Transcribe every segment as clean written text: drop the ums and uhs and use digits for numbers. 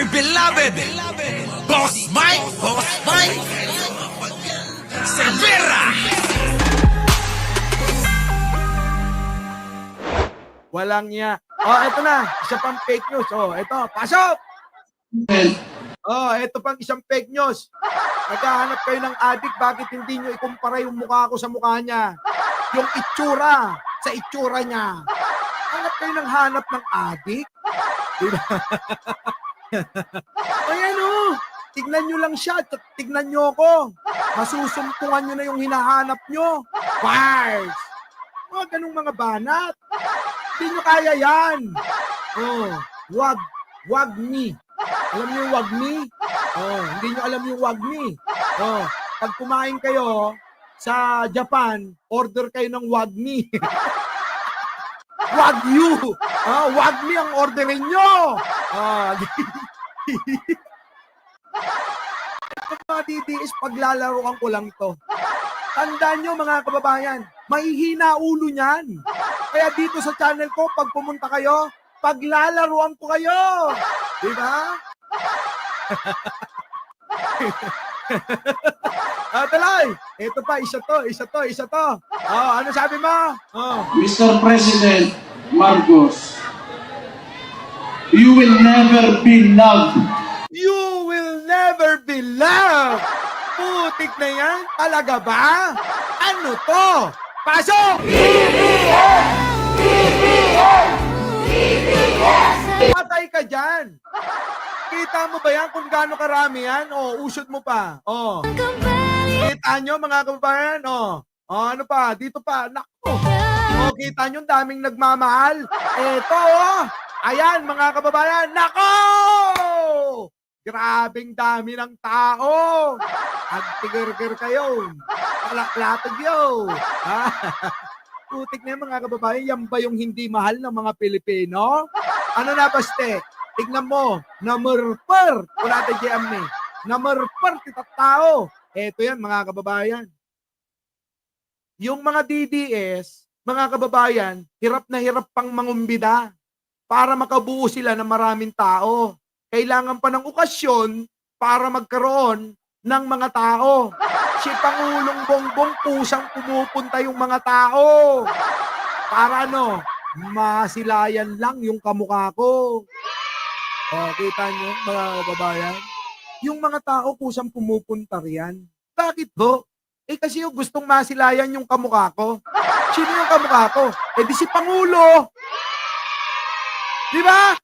beloved Boss Mike Cervera. Walang niya. Oh, ito na. Isa pang fake news. Oh, ito. Pasok! Oh, ito pang isang fake news. Naghahanap kayo ng adik, bakit hindi nyo ikumpara yung mukha ko sa mukha niya? Yung itsura sa itsura niya. Hanap kayo ng hanap ng adik? Diba? Ayan o. Tignan nyo lang siya. Tignan nyo ako. Masusumpungan nyo na yung hinahanap nyo. Bars! Mga ganung mga banat. Hindi nyo kaya yan. Oh, wag me. Alam niyo yung wag me? Oh, hindi nyo alam yung wag me. Oh, pag kumain kayo sa Japan, order kayo ng wag me. Wag you. Ah, wag me ang orderin nyo. Ah, mga DDS, paglalaroan ko lang to. Tandaan nyo mga kababayan, mahihina ulo niyan. Kaya dito sa channel ko, pag pumunta kayo, paglalaroan ko kayo. Diba? Talay, ito pa, isa to. Oh, ano sabi mo? Oh. Mr. President Marcos, you will never be loved. You will never be loved. Putik na yan? Talaga ba? Ano to? Pasok! Patay ka dyan. Kita mo ba yan kung gaano karami yan? O, usod mo pa. O. Kita nyo mga kababayan? O. O, ano pa? Dito pa. Naku. O, kita nyo daming nagmamahal. Eto, o. Ayan, mga kababayan. Nako! Grabing dami ng tao. Agtigerger kayo. Palaklatag yun. Putik na yan, mga kababayan. Yan ba yung hindi mahal ng mga Pilipino? Ano na, baste? Tignan mo, namurper. Wala tayo GM eh. Namurper kita tao. Eto yan, mga kababayan. Yung mga DDS, mga kababayan, hirap na hirap pang mangumbida para makabuo sila ng maraming tao. Kailangan pa ng okasyon para magkaroon ng mga tao. Si Pangulong Bongbong pusang pumupunta yung mga tao. Para ano, masilayan lang yung kamukha ko. O, kita nyo, mga kababayan? Yung mga tao pusang pumupunta riyan. Bakit ho? Eh kasi yung gustong masilayan yung kamukha ko. Sino yung kamukha ko? Eh di si Pangulo. Di ba?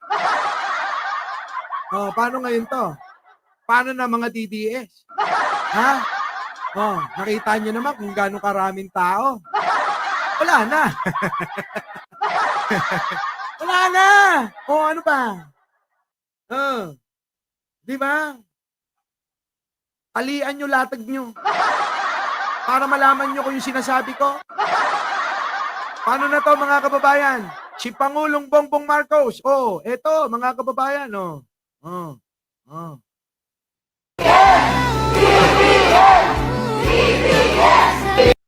Oh, paano ngayon to? Paano na mga DDS? Ha? Oh, nakita nyo naman kung gaano karaming tao. Wala na. Wala na. Oh, ano pa? Oh, di ba? Alian nyo, latag nyo. Para malaman nyo kung yung sinasabi ko. Paano na to mga kababayan? Si Pangulong Bongbong Marcos. Oh, eto mga kababayan. Oh. Oh. Oh.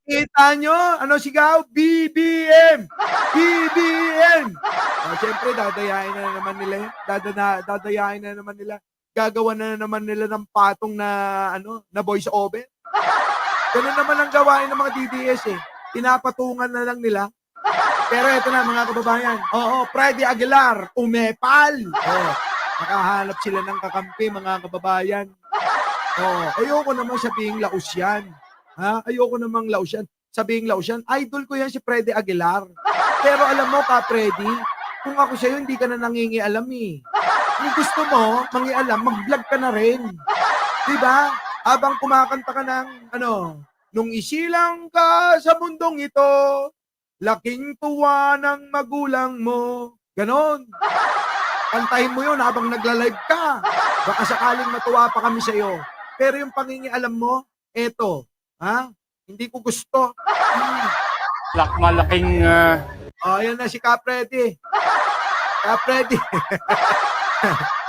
Kita nyo? Ano sigaw? BBM! BBM! Oh, siyempre, dadayain na naman nila yun. Dadayain na naman nila. Gagawa na naman nila ng patong na, na voice over. Ganun naman ang gawain ng mga DDS eh. Pinapatungan na lang nila. Pero ito na mga kababayan. Oo, Freddy Aguilar, umepal. Oh. Nakahanap sila ng kakampi, mga kababayan. Oh, ayoko naman sabihing laos yan. Ha? Ayoko namang laos yan. Sabihing laos yan. Idol ko yan si Freddy Aguilar. Pero alam mo ka, Freddy, kung ako sa'yo, hindi ka na nangingialam eh. Kung gusto mo, mangialam, mag-vlog ka na rin. Diba? Habang kumakanta ka ng, nung isilang ka sa mundong ito, laking tuwa ng magulang mo. Ganon. Kantahin mo yun habang nagla-live ka. Baka sakaling matuwa pa kami sa'yo. Pero yung pangingialam mo, eto. Ha? Hindi ko gusto. Malaking... Oh, yan na si Ka-Freddy. Ka-Freddy.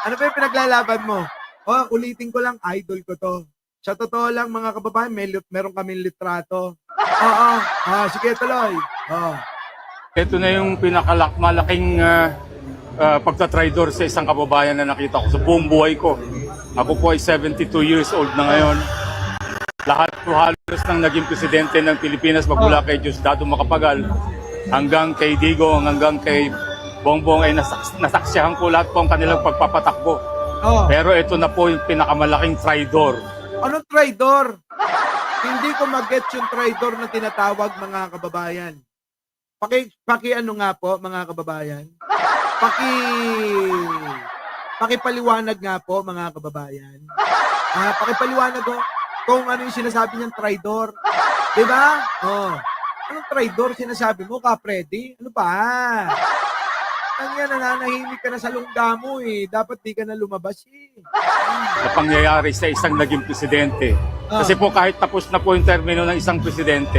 Ano ba yung pinaglalaban mo? Oh, ulitin ko lang, idol ko to. Sa totoo lang, mga kababayan, meron kaming litrato. Oo. Sige, tuloy. Oh. Ito na yung malaking pagtatraidor sa isang kababayan na nakita ko sa buong buhay ko. Ako po ay 72 years old na ngayon. Lahat po halos ng naging presidente ng Pilipinas magmula kay Diosdado Macapagal hanggang kay Digong, hanggang kay Bongbong ay nasaksihan ko lahat po ang kanilang pagpapatakbo. Oh. Pero ito na po yung pinakamalaking traidor. Anong traidor? Hindi ko mag-get yung traidor na tinatawag, mga kababayan. Paki ano nga po, mga kababayan? Pakipaliwanag nga po, mga kababayan. Pakipaliwanag ko kung ano yung sinasabi niyang traidor. Diba? Oh. Anong traidor sinasabi mo, Ka-Freddy? Ano ba? Kanya nananahimik ka na sa lungga mo eh. Dapat di ka na lumabas eh. Na pangyayari sa isang naging presidente. Kasi po kahit tapos na po yung termino ng isang presidente,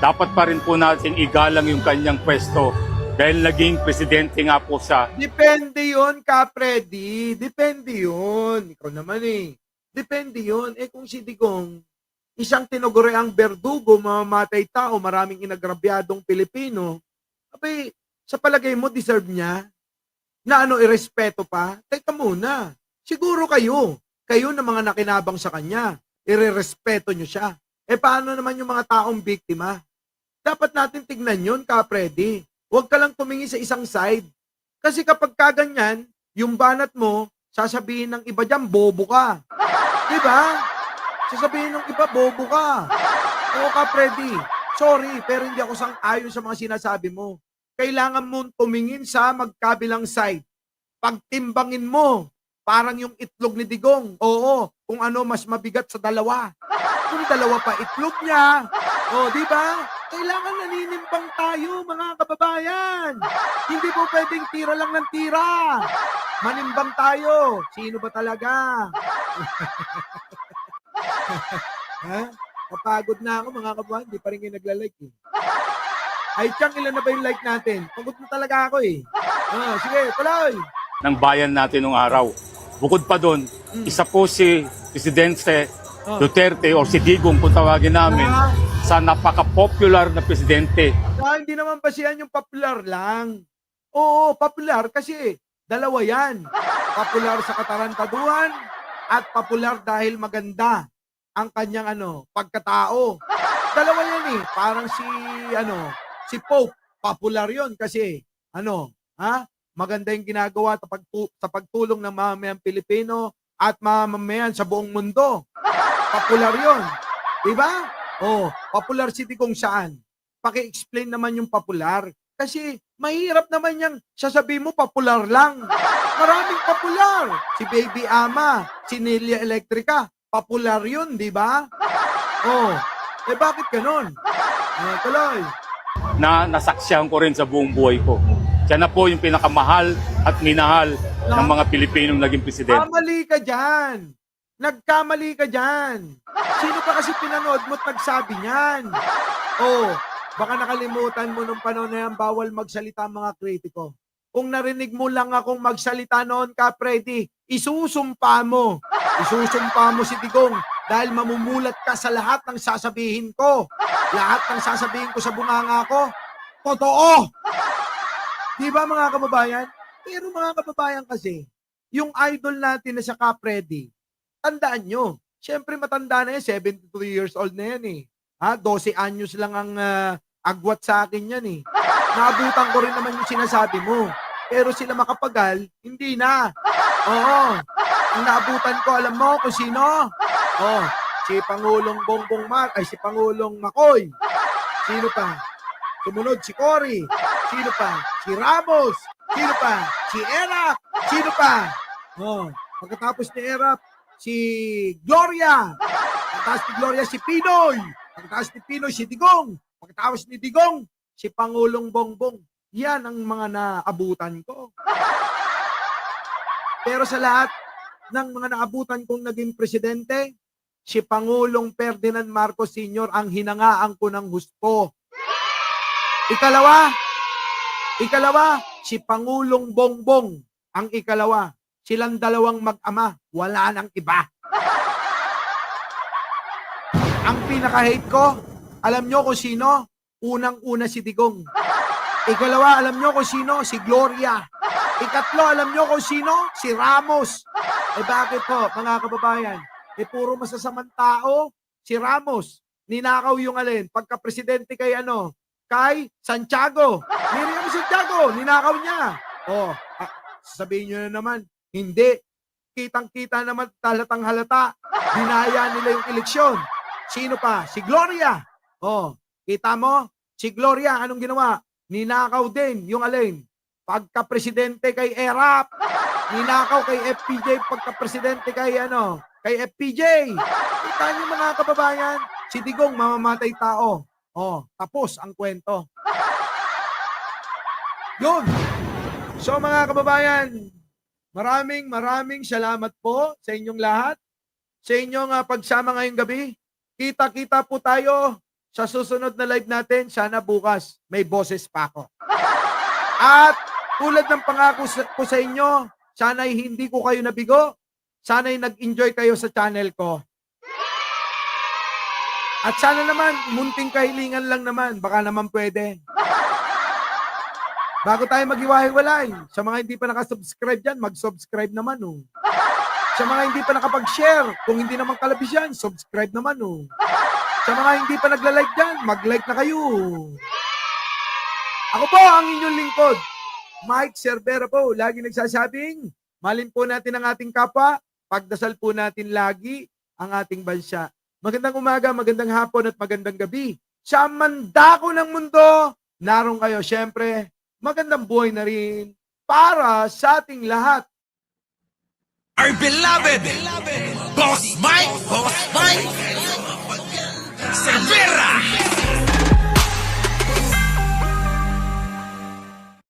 dapat pa rin po natin igalang yung kanyang pwesto dahil naging presidente nga po siya. Depende yun, Ka-Freddy. Depende yun. Ikaw naman eh. Depende yun. Eh kung si Digong, isang tinugureang berdugo, mamamatay tao, maraming inagrabyadong Pilipino, abay, sa palagay mo, deserve niya na irespeto pa? Teka muna. Siguro kayo na mga nakinabang sa kanya, irerespeto nyo siya. Eh paano naman yung mga taong biktima? Dapat natin tignan yun, Ka-Freddy. Huwag ka lang tumingin sa isang side. Kasi kapag kaganyan, yung banat mo, sasabihin ng iba dyan, bobo ka. Diba? Sasabihin ng iba, bobo ka. Oo, Ka-Freddy. Sorry, pero hindi ako sang-ayon sa mga sinasabi mo. Kailangan mong tumingin sa magkabilang side. Pagtimbangin mo, parang yung itlog ni Digong. Oo, kung ano mas mabigat sa dalawa. Kung dalawa pa itlog niya, di ba? Kailangan naninimbang tayo, mga kababayan. Hindi po pwedeng tira lang ng tira. Manimbang tayo. Sino ba talaga? Ha? Kapagod na ako, mga kababayan. Hindi pa rin kayo nagla-like eh. Ay, Chang, ilan na ba yung like natin? Pagod na talaga ako eh. Sige, tuloy. Ng bayan natin nung araw. Bukod pa doon, isa po si Presidente Duterte o si Digong kung tawagin namin sa napaka-popular na presidente. Hindi naman basihan yung popular lang. Oo, popular kasi dalawa yan. Popular sa katarantaduhan at popular dahil maganda ang kanyang pagkatao. Dalawa yan eh. Parang si Pope, popular yon kasi maganda yung ginagawa sa pagtulong ng mamamayang Pilipino at mamamayan sa buong mundo. Popular yon. Diba? Popular si Digong saan? Paki-explain naman yung popular. Kasi mahirap naman yung sasabihin mo popular lang. Maraming popular. Si Baby Ama, si Nelia Electrica, popular yun, di ba? Bakit ganun? Tuloy. Na nasaksihan ko rin sa buong buhay ko. Siya na po yung pinakamahal at minahal ng mga Pilipinong naging presidente. Kamali ka dyan. Nagkamali ka dyan. Sino pa kasi pinanood mo at nagsabi niyan? Baka nakalimutan mo nung panahon na yan, bawal magsalita ang mga kritiko. Kung narinig mo lang akong magsalita noon, Ka-Freddy, isusumpa mo. Isusumpa mo si Digong dahil mamumulat ka sa lahat ng sasabihin ko. Lahat ng sasabihin ko sa bunganga ko, totoo. Di ba, mga kababayan? Pero mga kababayan kasi, yung idol natin na sa Ka-Freddy, tandaan nyo, syempre matanda na yan, 72 years old na yan eh. 12 anyos lang ang agwat sa akin yan eh. Naabutan ko rin naman yung sinasabi mo. Pero sila Macapagal, hindi na. Oo. Ang naabutan ko, alam mo kung sino? Si Pangulong Bongbong si Pangulong Makoy. Sino pa? Sumunod si Cory. Sino pa? Si Ramos. Sino pa? Si Erap. Sino pa? Pagkatapos ni Erap, si Gloria. Pagkatapos ni Gloria, si Pinoy. Pagkatapos ni Pinoy, si Digong. Pagkatapos ni Digong, si Pangulong Bongbong. Yan ang mga naabutan ko. Pero sa lahat ng mga naabutan kong naging presidente, si Pangulong Ferdinand Marcos Sr. ang hinangaan ko ng husto. Ikalawa, si Pangulong Bongbong ang ikalawa. Silang dalawang mag-ama, wala nang iba. Ang pinaka-hate ko, alam nyo kung sino? Unang-una si Digong. Ikalawa, alam nyo kung sino? Si Gloria. Ikatlo, alam nyo kung sino? Si Ramos. Eh bakit po, mga kababayan? Eh puro masasamang tao. Si Ramos, ninakaw yung alin. Pagka-presidente kay ano? Kay Santiago. Miriam Santiago, ninakaw niya. Oh, sabihin nyo na naman, hindi. Kitang-kita naman, talatang halata. Binaya nila yung eleksyon. Sino pa? Si Gloria. Oh, kita mo? Si Gloria, anong ginawa? Ninakaw din yung alin. Pagka-presidente kay ERAP. Ninakaw kay FPJ pagka-presidente kay ano? Kay FPJ. Kita niyo mga kababayan, si Digong mamamatay tao. Oh, tapos ang kwento. Yun. So mga kababayan, maraming salamat po sa inyong lahat. Sa inyong pagsama ngayong gabi. Kita-kita po tayo sa susunod na live natin. Sana bukas may boses pa ako. At tulad ng pangako ko sa inyo, sana'y hindi ko kayo nabigo. Sana'y nag-enjoy kayo sa channel ko. At sana naman, munting kahilingan lang naman. Baka naman pwede. Bago tayo maghiwa-hiwalay, sa mga hindi pa nakasubscribe dyan, mag-subscribe naman. Oh. Sa mga hindi pa nakapag-share, kung hindi naman kalabis yan, subscribe naman. Oh. Sa mga hindi pa nagla-like dyan, mag-like na kayo. Ako po ang inyong lingkod, Mike Cervera po, lagi nagsasabing, malin po natin ang ating kapwa, pagdasal po natin lagi ang ating bansa. Magandang umaga, magandang hapon at magandang gabi. Sa mandako ng mundo, naroon kayo. Siyempre, magandang buhay na rin para sa ating lahat. Our beloved Boss Mike Cervera.